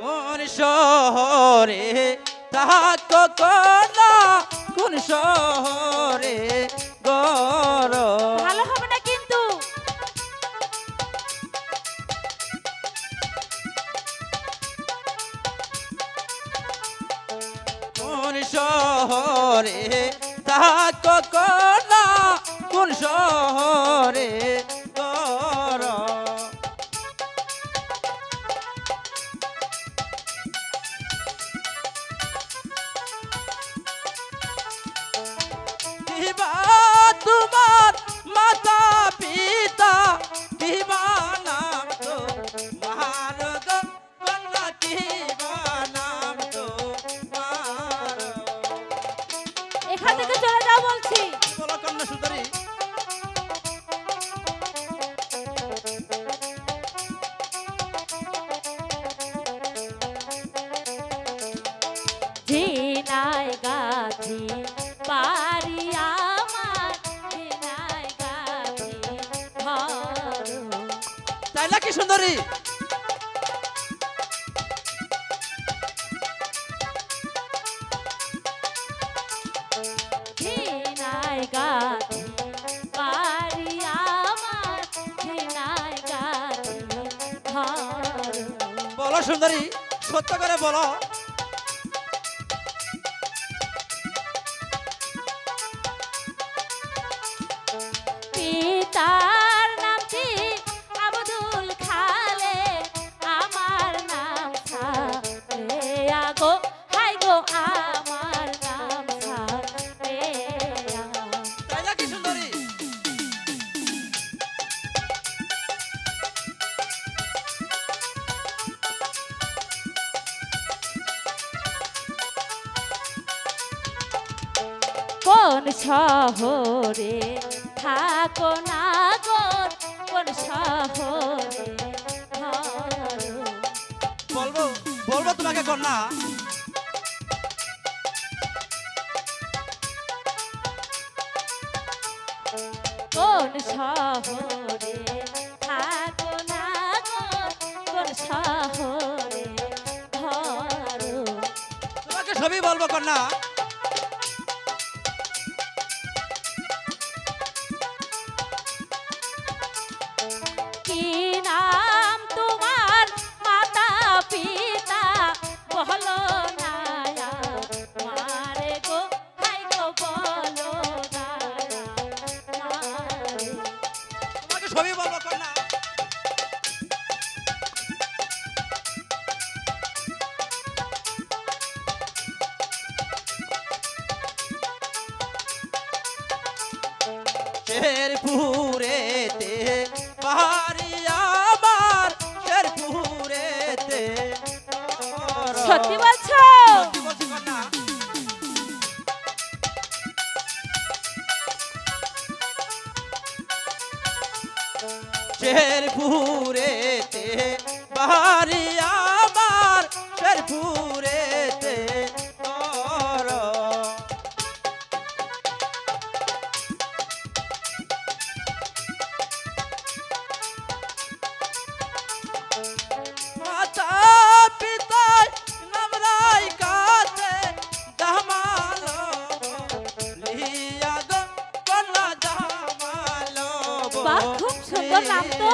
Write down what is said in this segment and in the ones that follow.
কোন শহরে থাকো কন্যা, কোন শহরে গর। ভালো হবে না কিন্তু। কোন শহরে থাকো কন্যা, কোন শহরে গর। দিবা তোমার মাতা পিতা, দিবা নাম তো মারগ কন্যা, দিবা নাম তো মার। এখান থেকে চলে যাও বলছি। বলো কন্যা সুন্দরী। জিনাই গাছি বাড়ি আমার, জিনাই গাছি ঘর। তাই নাকি সুন্দরী? জিনাই গাছি বাড়ি আমার, জিনাই গাছি ঘর। বলো সুন্দরী, সত্য করে বলো। পিতার নাম কি আব্দুল খালে, আমার নাম সালে আগো, হাই গো আমার নাম সালে। তাই নাকি সুন্দরী? কোন শহরে থাকো না গো, কোন শহরে ঘর। বলবো বলবো তোমাকে কন্যা। কোন শহরে থাকো না গো, কোন শহরে ঘর। তোমাকে সবই বলবো কন্যা। কি নাম তোমার মাতা পিতা, বলো না মারে গো, হাই গো বলো না মারে। তোমাকে সবই বলবো কন্যা। শেরপুরেতে বাড়ি আমার, শেরপুরেতে ঘর। সত্যি বলছো? সত্যি বলছি কন্যা। শেরপুরেতে বাড়ি আমার, শেরপুরেতে ঘর। মাতা পিতার নাম রাই কাছে দামালো, লিয়া গো কন্যা দামালো। বাহ, খুব সুন্দর নাম তো।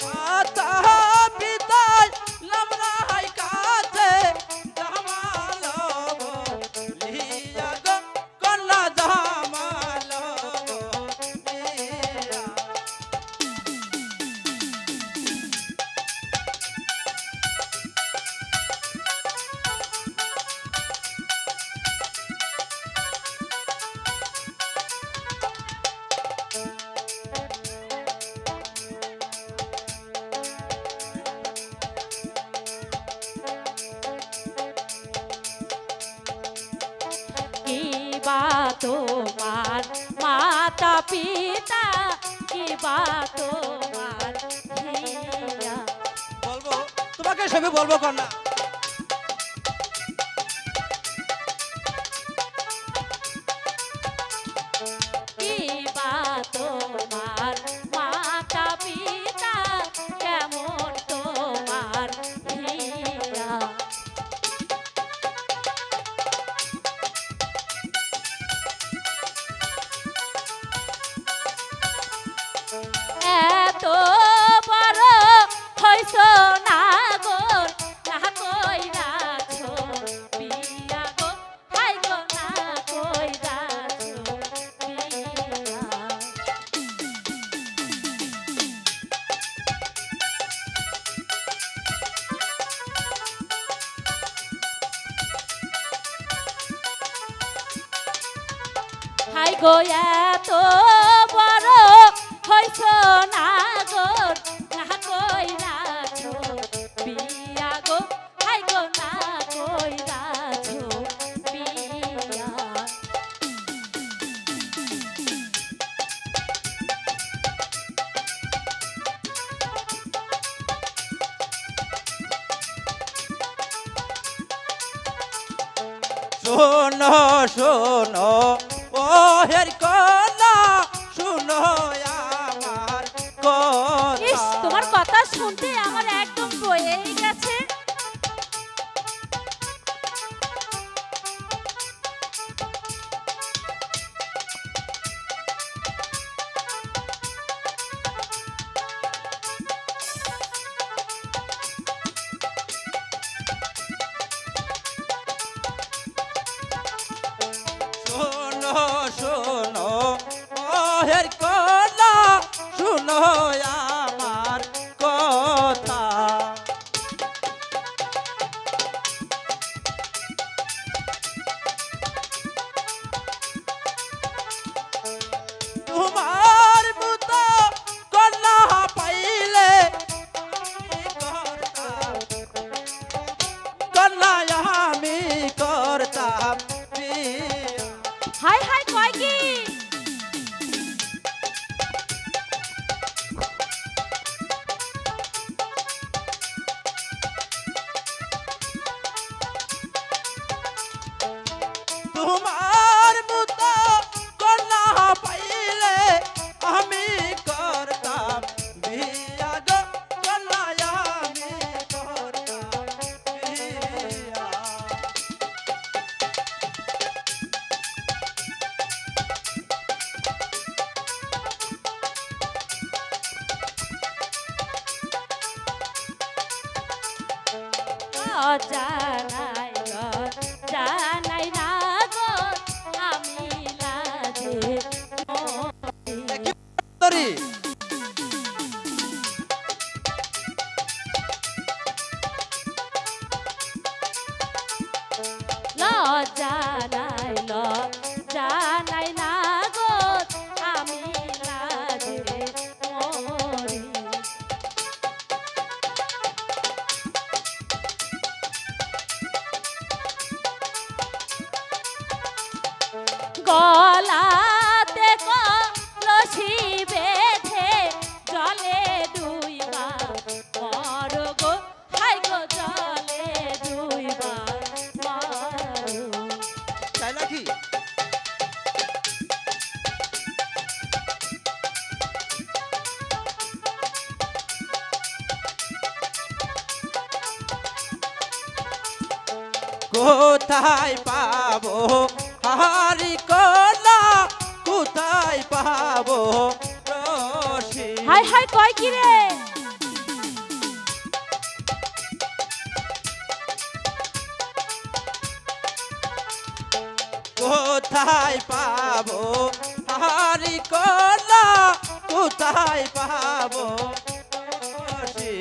মাতা পিতার নাম রাই কাছে দামালো, লিয়া গো কন্যা দামালো লিয়া। কি বা তোমার মাতা পিতা, কি বা তোমার ধিয়া। বলবো তোমাকে সবই বলবো কন্যা। হাই গো এত বড় হইছ না গো না কইরাছো বিয়া গো হাই গো না কইরাছো বিয়া শোনো শোনো ও হের কলা শুনো আমার ইস কথা তোমার কথা শুনতে আমার একদম বয়েই গেছে শোনো শোনো ও হের কলা শুনো আমার কথা তোমার মতো কলা পাইলে আমি করতাম কলা আমি করতাম বিয়া। হাই হাই কয় কি তোমার মতো কন্যা পাইলে আমি করতাম বিয়া গো কন্যা আমি করতাম বিয়া জানাই না গো আমি লাজে মরি। তরি জানাই না গো আমি লাজে মরি। গলাতে কলসি বেঁধে জলে ডুইবা মর গো হাই গো জলে ডুইবা মর তাই নাকি কোথায় পাবো হারি কলা কোথায় পাবো রসি হাই হাই কয় কি রে কোথায় পাবো হারি কলা কোথায় পাবো রসি